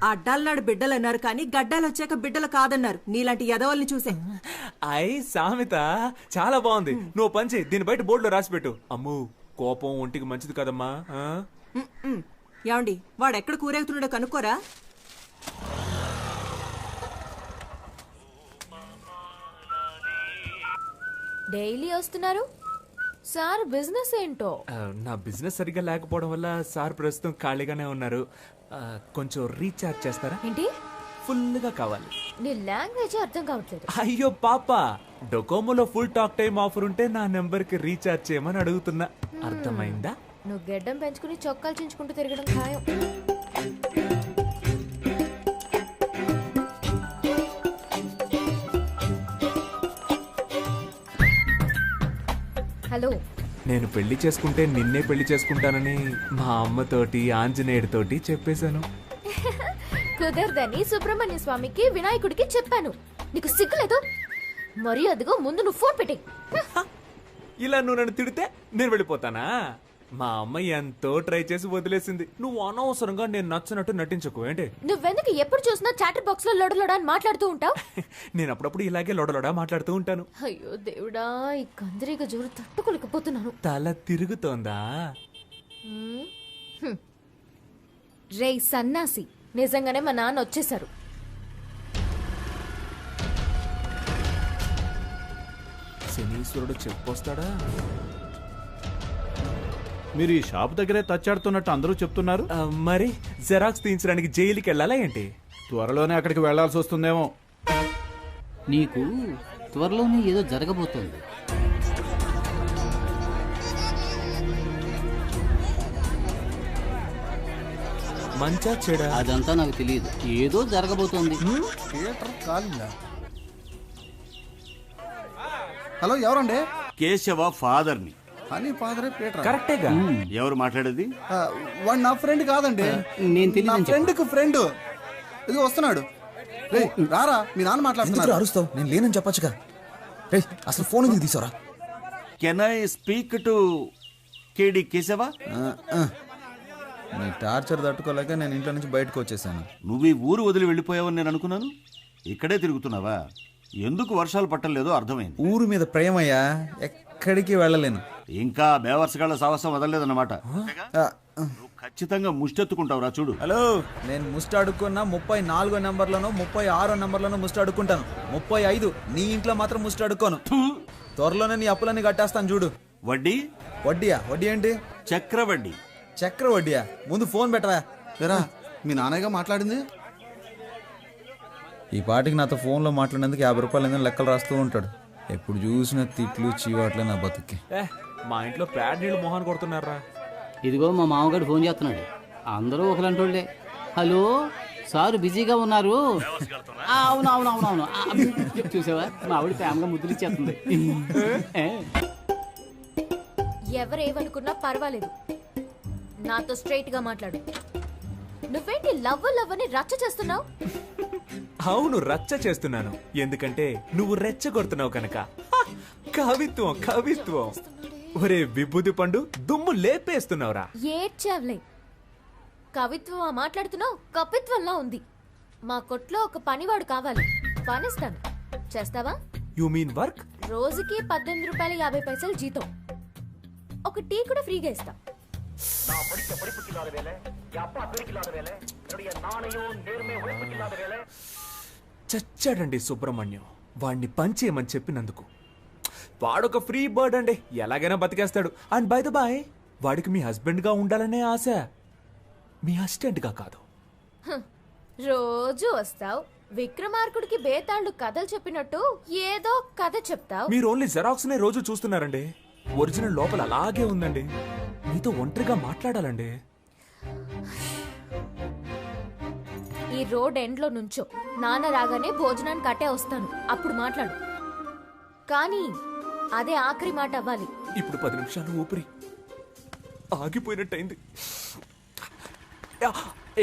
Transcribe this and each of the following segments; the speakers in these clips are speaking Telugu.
అడ్డాలనాడు బిడ్డలు అన్నారు కానీ గడ్డాలు వచ్చాక బిడ్డలు కాదన్నారు. నీలాంటి యదవల్ని చూసే. అయ్ సామెత చాలా బాగుంది. నువ్వు పంచి దీని బయట బోర్డులో రాసి పెట్టు. అమ్ము కోపం ఒంటికి మంచిది కదమ్మా. ఏమండి వాడు ఎక్కడ కూరేగుతున్నాడో కనుక్కోరా. డైలీ వస్తున్నారు సార్. బిజినెస్ ఏంటో? నా బిజినెస్ సరిగ్గా లేకపోవడం వల్ల సార్ ప్రస్తుతం ఖాళీగానే ఉన్నారు. కొంచెం రీఛార్జ్ చేస్తారా? ఏంటి? ఫుల్గా కావాలి. నీ లాంగ్వేజ్ అర్థం కావట్లేదు. అయ్యో పాప, డొకోమోలో ఫుల్ టాక్ టైం ఆఫర్ ఉంటే నా నెంబర్ కి రీఛార్జ్ చేయమని అడుగుతున్నా. అర్థమైందా? నువ్వు గెడ్డం పెంచుకుని చొక్కాలు చించుకుంటూ తిరగడం ఖాయం. హలో, నేను పెళ్లి చేసుకుంటే నిన్నే పెళ్లి చేసుకుంటానని మా అమ్మతోటి ఆంజనేయుడితోటి చెప్పేశాను. కుదరదని సుబ్రహ్మణ్య స్వామికి వినాయకుడికి చెప్పాను. నీకు సిగ్గులేదు? మరి అదిగో ముందు నువ్వు ఫోన్ పెట్టే. ఇలా నువ్వు నన్ను తిడితే నేను వెళ్ళిపోతానా? మా అమ్మ ఎంతో ట్రై చేసి వదిలేసింది. నువ్వు అనవసరంగా నేను నచ్చినట్టు నటించకు. ఏంటి నువ్వెందుకు ఎప్పుడు చూసినా చాటర్ బాక్స్ లో లొడలొడా అని మాట్లాడుతూ ఉంటావు? నేను అప్పుడప్పుడు ఇలాగే లొడలొడా మాట్లాడుతూ ఉంటాను. అయ్యో దేవుడా, ఈ కందిరీగ జోరు తట్టుకోలేకపోతున్నాను. తల తిరుగుతోందా? రే సన్నాసి, నిజంగానే మా నాన్న వచ్చేసారు. శనీశ్వరుడు చెప్పొస్తాడా? మీరు ఈ షాప్ దగ్గరే తచ్చాడుతున్నట్టు అందరూ చెప్తున్నారు. మరి జెరాక్స్ తీయించడానికి జైలుకి వెళ్ళాలా ఏంటి? త్వరలోనే అక్కడికి వెళ్లాల్సి వస్తుందేమో. నీకు త్వరలోనే ఏదో జరగబోతోంది. మంచా చెడా అదంతా నాకు తెలియదు. ఏదో జరగబోతోంది. హలో, ఎవరండి? కేశవ ఫాదర్ని. అని ఫాదరే పీటర్. కరెక్టేగా. ఎవరు మాట్లాడేది? వాడు నా ఫ్రెండ్ కాదండి. నేను నా తెలియదు. ఫ్రెండ్కి ఫ్రెండ్. ఇది వస్తున్నాడు. రేయ్ రారా, మీ నాన్న మాట్లాడుతున్నారు. అరుస్తావు? నేను లేనని చెప్పొచ్చుగా. రేయ్ అసలు ఫోన్ ఎందుకు తీసారా? కెన్ ఐ స్పీక్ టు కేడి కేశవ? నీ టార్చర్ తట్టుకోలేక నేను ఇంట్లో నుంచి బయటకు వచ్చేసాను. నువ్వు ఈ ఊరు వదిలి వెళ్ళిపోయావని నేను అనుకున్నాను. ఇక్కడే తిరుగుతున్నావా? ఎందుకు వర్షాలు పట్టలేదో అర్థమైంది. ఊరు మీద ప్రేమయ్యా, ఎక్కడికి వెళ్ళలేను. ఇంకా బేవర్సగాళ్ళ సాహసం వదలలేదన్నమాట. నువ్వు ఖచ్చితంగా ముష్టెత్తుకుంటావురా చూడు. హలో, నేను ముస్ట్ అడుక్కున్నా 34 నెంబర్లోనో 36 నెంబర్లోనో ముస్ట్ అడుక్కుంటాను. 35 నీ ఇంట్లో మాత్రం ముస్ట్ అడుక్కోను. త్వరలోనే నీ అప్పులన్నీ కట్టేస్తాను చూడు. వడ్డీ? వడ్డీయా? వడ్డీ ఏంటి? చక్రవడ్డీ. చక్ర వడ్డీయా? ముందు ఫోన్ పెట్టవా. లేరా, మీ నాన్నగా మాట్లాడింది. ఈ పాటికి నాతో ఫోన్లో మాట్లాడేందుకు 50 రూపాయలు లెక్కలు రాస్తూ ఉంటాడు. ఎప్పుడు చూసిన తిట్లు చీవాట్లే నా బతుక్కి. మా ఇంట్లో ప్యాడ్ నీళ్ళు మొహాన్ కొడుతున్నారా? ఇదిగో మా మామగారు ఫోన్ చేస్తున్నాడు. అందరూ ఒకలంటోళ్ళే. హలో సార్, బిజీగా ఉన్నారు? అవునవునవునవును. చూసావా, మా ఆవిడ ప్రేమగా ముద్దులు ఇచ్చేస్తుంది. ఎవరేమనుకున్నా పర్వాలేదు, నాతో స్ట్రైట్ గా మాట్లాడు. నువ్వేంటి లవ్ లవ్ అని రచ్చ చేస్తున్నావు? అవును, రచ్చ చేస్తున్నాను. ఎందుకంటే నువ్వు రెచ్చగొడుతున్నావు కనుక. కవిత్వం కవిత్వం. ఒరే విభూది పండు, దుమ్ము లేపేస్తున్నావురా. ఏడ్చావులే. కవిత్వం మాట్లాడుతున్నావు, కపిత్వంలా ఉంది. మా కొట్లో ఒక పనివాడు కావాలి, పనిస్తాను. చేస్తావా? You mean work? రోజుకి 18 రూపాయలు 50 పైసలు జీతం. ఒక టీ కూడా ఫ్రీగా ఇస్తా. చచ్చాడండి సుబ్రహ్మణ్యం. వాడిని పంచేయమని చెప్పినందుకు. వాడొక ఫ్రీ బర్డ్ అండి, ఎలాగైనా బతికేస్తాడు. అండ్ బై ద బాయ్, వాడికి మీ హస్బెండ్ గా ఉండాలనే ఆశ, మీ అసిస్టెంట్ గా కాదు. రోజు వస్తావు, విక్రమార్కుడికి బేతాళుడు కథలు చెప్పినట్టు ఏదో కథ చెప్తావు. మీరు ఓన్లీ జెరాక్స్ నే రోజు చూస్తున్నారండి. ఒరిజినల్ లోపల అలాగే ఉందండి. మీతో ఒంటరిగా మాట్లాడాలండి. ఈ రోడ్ ఎండ్ లో నుంచో, నాన్న రాగానే భోజనానికి అట్టే వస్తాను, అప్పుడు మాట్లాడు. కానీ అదే ఆఖరి మాట అవ్వాలి. ఇప్పుడు 10 నిమిషాలు ఊపిరి ఆగిపోయినట్టయింది.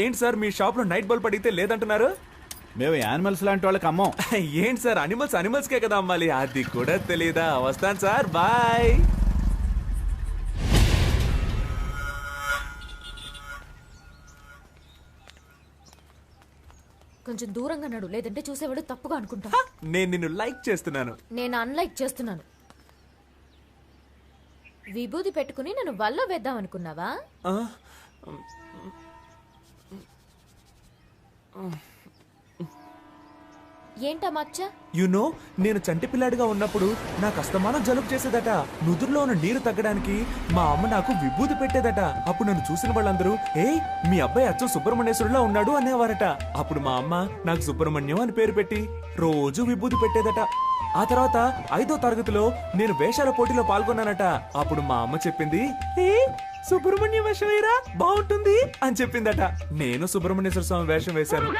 ఏంటి సార్, మీ షాప్ లో నైట్ బల్బ్ అడిగితే లేదంటున్నారు? మేము యానిమల్స్ లాంటి వాళ్ళకి అమ్మం. ఏంటి సార్, అనిమల్స్కే కదా అమ్మాలి. అది కూడా తెలీదా? వస్తాను సార్, బాయ్. కొంచెం దూరంగా నడు, లేదంటే చూసేవాడు తప్పుగా అనుకుంటా. నేను నిన్ను లైక్ చేస్తున్నాను. నేను అన్లైక్ చేస్తున్నాను. విభూది పెట్టుకుని నన్ను వల్ల వేద్దాం అనుకున్నావా? ఏంటా మచ్చ? యునో, నేను చంటి పిల్లాడిగా ఉన్నప్పుడు నాకు అస్తమానం జలుబు చేసేదట. నుదురులో ఉన్న నీరు తగ్గడానికి మా అమ్మ నాకు విభూది పెట్టేదట. అప్పుడు నన్ను చూసిన వాళ్ళందరూ ఏయ్ మీ అబ్బాయి అచ్చం సుబ్రహ్మణ్యేశ్వరులా ఉన్నాడు అనేవారట. అప్పుడు మా అమ్మ నాకు సుబ్రహ్మణ్యం అని పేరు పెట్టి రోజు విభూది పెట్టేదట. ఆ తర్వాత 5వ తరగతిలో నేను వేషాల పోటీలో పాల్గొన్నానట. అప్పుడు మా అమ్మ చెప్పింది, ఏ సుబ్రహ్మణ్యం వేషం వేయరా బాగుంటుంది అని చెప్పిందట. నేను సుబ్రహ్మణ్యేశ్వర స్వామి వేషం వేశాను.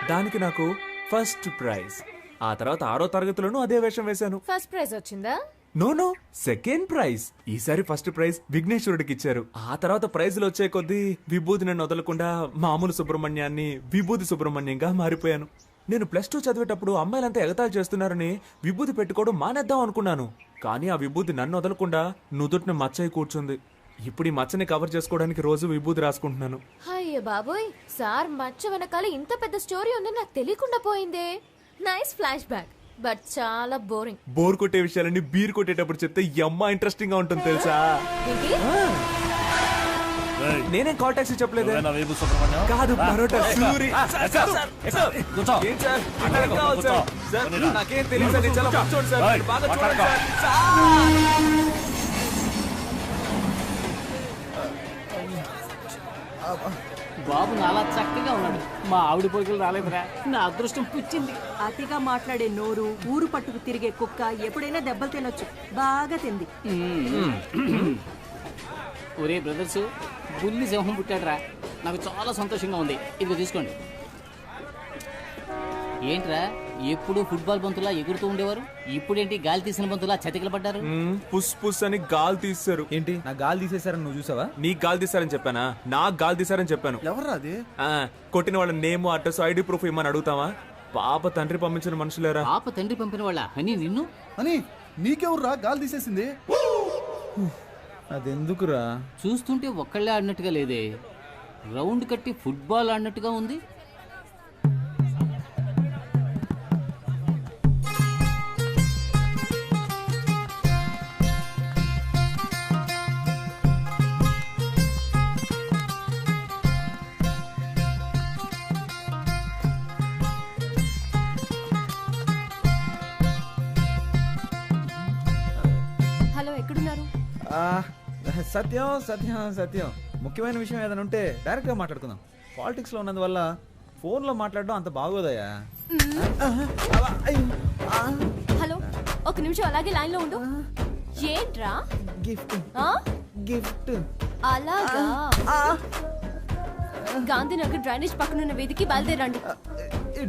దానికి నాకు ఫస్ట్ ప్రైజ్. ఆ తర్వాత 6వ తరగతిలోనూ అదే వేషం వేశాను. ఫస్ట్ ప్రైజ్ వచ్చిందా? No second prize. ఈసారి ఫస్ట్ ప్రైజ్ విఘ్నేశ్వరుడికి ఇచ్చారు. ఆ తర్వాత ప్రైజులు వచ్చే కొద్దీ విభూది నన్ను వదలకుండా మామూలు సుబ్రహ్మణ్యాన్ని విభూది సుబ్రహ్మణ్యంగా మారిపోయాను. నేను +2 చదివేటప్పుడు అమ్మాయిలంతా ఎగతాళి చేస్తున్నారని విభూది పెట్టుకోవడం మానేద్దాం అనుకున్నాను. కానీ ఆ విభూది నన్ను వదలకుండా నుదుటిని మచ్చయి కూర్చుంది. ఇప్పుడు ఈ మచ్చని కవర్ చేసుకోవడానికి రోజు విభూది రాసుకుంటున్నాను. అయ్యో బాబోయ్, సార్ మచ్చ వెనకాల ఇంత పెద్ద స్టోరీ ఉందని నాకు తెలియకుండా పోయిందే. నైస్ ఫ్లాష్ బ్యాక్, బట్ చాలా బోరింగ్. బోర్ కొట్టే విషయాలన్నీ బీర్ కొట్టేటప్పుడు చెప్తే యమ్మ ఇంట్రెస్టింగ్ గా ఉంటుంది తెలుసా? నేనేం కాల్ టాక్సీ చెప్పలేదు. కాదు పరోటా సూరి. నాకేం తెలియదు. చాలా కూర్చోండి సార్, బాగా చూడండి సార్. బాబు నాలా చక్కగా ఉన్నాడు. మా ఆవిడ పొరుగులు రాలేదురా, నా అదృష్టం పుచ్చింది. అతిగా మాట్లాడే నోరు, ఊరు పట్టుకు తిరిగే కుక్క ఎప్పుడైనా దెబ్బలు తినొచ్చు. బాగా తింది. ఒరే బ్రదర్స్, బుల్లి సింహం పుట్టాడురా. నాకు చాలా సంతోషంగా ఉంది. ఇదిగో తీసుకోండి. ఏంట్రా ఎప్పుడు ఫుట్బాల్ బంతులా ఎగురుతూ ఉండేవారు, ఇప్పుడేంటి గాలి తీసిన బంతులా చతికిల పడ్డారు? పుస్ పుస్ అని గాలి తీశారు. ఏంటి నా గాలి తీసేశారని నువ్వు చూసావా? నీకు గాలి తీశారని చెప్పానా? నాకు గాలి తీశారని చెప్పాను. ఎవర్రా అది? కొట్టిన వాళ్ళ నేమ్, అడ్రస్, ఐడి ప్రూఫ్ ఇమ్మని అడుగుతావా? పాప తండ్రి పంపించిన మనుషులేరా. పాప తండ్రి పంపిన వాళ్ళ అని నిన్ను అని నీకెవర్రా గాలి తీసేసింది? అదెందుకురా? చూస్తుంటే ఒక్కళ్ళే ఆడినట్టుగా లేదే, రౌండ్ కట్టి ఫుట్బాల్ ఆడినట్టుగా ఉంది. హలో, ఎక్కడున్నారు? సత్యం సత్యం సత్యం, ముఖ్యమైన విషయం ఏదైనా ఉంటే డైరెక్ట్ గా మాట్లాడుకుందాం. పాలిటిక్స్ లో ఉన్నందువల్ల ఫోన్ లో మాట్లాడడం అంత బాగోదయ్యా. హలో, ఒక నిమిషం అలాగే లైన్ లో ఉండు. ఏంట్రా? గిఫ్ట్ ఆ? గిఫ్ట్. అలాగా? గాంధీనగర్ డ్రైనేజ్ పక్కనున్న వీధికి బయలుదేరండి.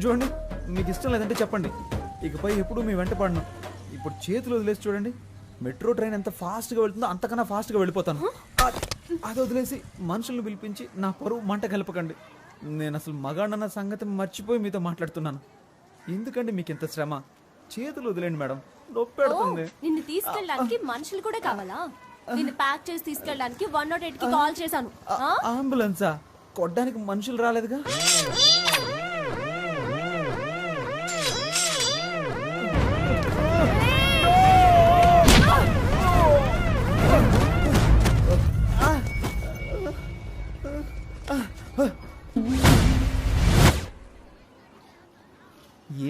చూడండి, మీకు ఇష్టం లేదంటే చెప్పండి, ఇకపై ఎప్పుడు మీ వెంట పడను. ఇప్పుడు చేతులు వదిలేసి చూడండి, మెట్రో ట్రైన్ ఎంత ఫాస్ట్ గా వెళ్తుందో అంతకన్నా ఫాస్ట్ గా వెళ్ళిపోతాను. అది వదిలేసి మనుషులను పిలిపించి నా పరువు మంట కలపకండి. నేను అసలు మగాడన్న సంగతి మర్చిపోయి మీతో మాట్లాడుతున్నాను. ఎందుకండి మీకు ఇంత శ్రమ? చేతులు వదిలేండి మేడం, నొప్పి పెడుతుంది. నిన్ను తీసుకెళ్ళడానికి మనుషులు కూడా కావాలా? నిన్ను ప్యాక్ చేసి తీసుకెళ్ళడానికి 108 కి కాల్ చేశాను. అంబులెన్సా? కొట్టడానికి మనుషులు రాలేదుగా.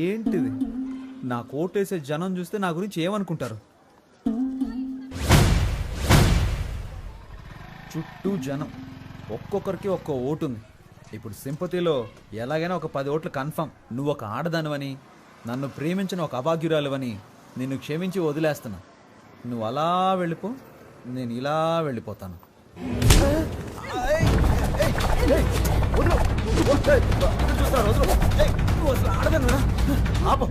ఏంటిది? నా కోటేసే జనం చూస్తే నా గురించి ఏమనుకుంటారు? చుట్టూ జనం, ఒక్కొక్కరికి ఒక్కో ఓటు ఉంది. ఇప్పుడు సింపతిలో ఎలాగైనా ఒక 10 ఓట్లు కన్ఫర్మ్. నువ్వు ఒక ఆడదానివని, నన్ను ప్రేమించిన ఒక అభాగ్యురాలువని నిన్ను క్షమించి వదిలేస్తున్నా. నువ్వు అలా వెళ్ళిపో, నేను ఇలా వెళ్ళిపోతాను. ఆపో.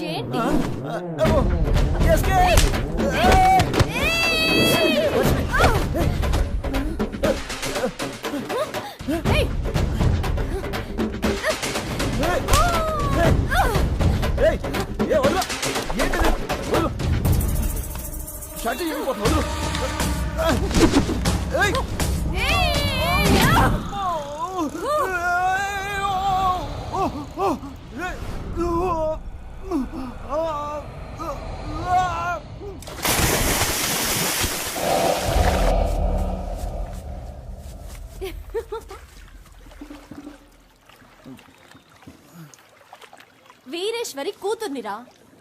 ఏంటి? షర్ట్ వెళ్ళిపోతుంది వదులు. ఏయ్! వీరేశ్వరి కూతుర్నిరా.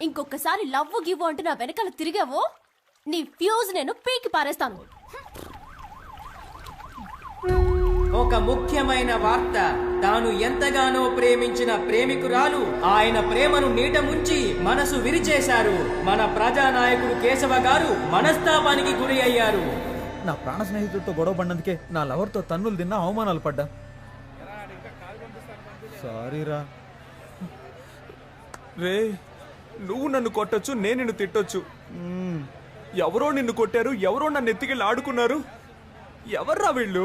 ఇంకొకసారి లవ్వు గివ్వు అంటూ నా వెనకాల తిరిగావో నీ ఫ్యూజ్ నేను పీకి పారేస్తాను. ఒక ముఖ్యమైన వార్త. తాను ఎంతగానో ప్రేమించిన ప్రేమికురాలు ఆయన ప్రేమను నీట ముంచి మనసు విరిచేశారు. మన ప్రజానాయకుడు కేశవ గారు మనస్తాపానికి గురి అయ్యారు. నా ప్రాణ స్నేహితుడితో గొడవ పడినందుకే నా లవర్తో తన్నులు తిన్నా, అవమానాలు పడ్డా. సారీరా. రే, నువ్వు నన్ను కొట్టొచ్చు, నేను నిన్ను తిట్టొచ్చు. ఎవరో నిన్ను కొట్టారు, ఎవరో నన్ను ఎత్తికెళ్ళి ఆడుకున్నారు. ఎవర్రా వీళ్ళు?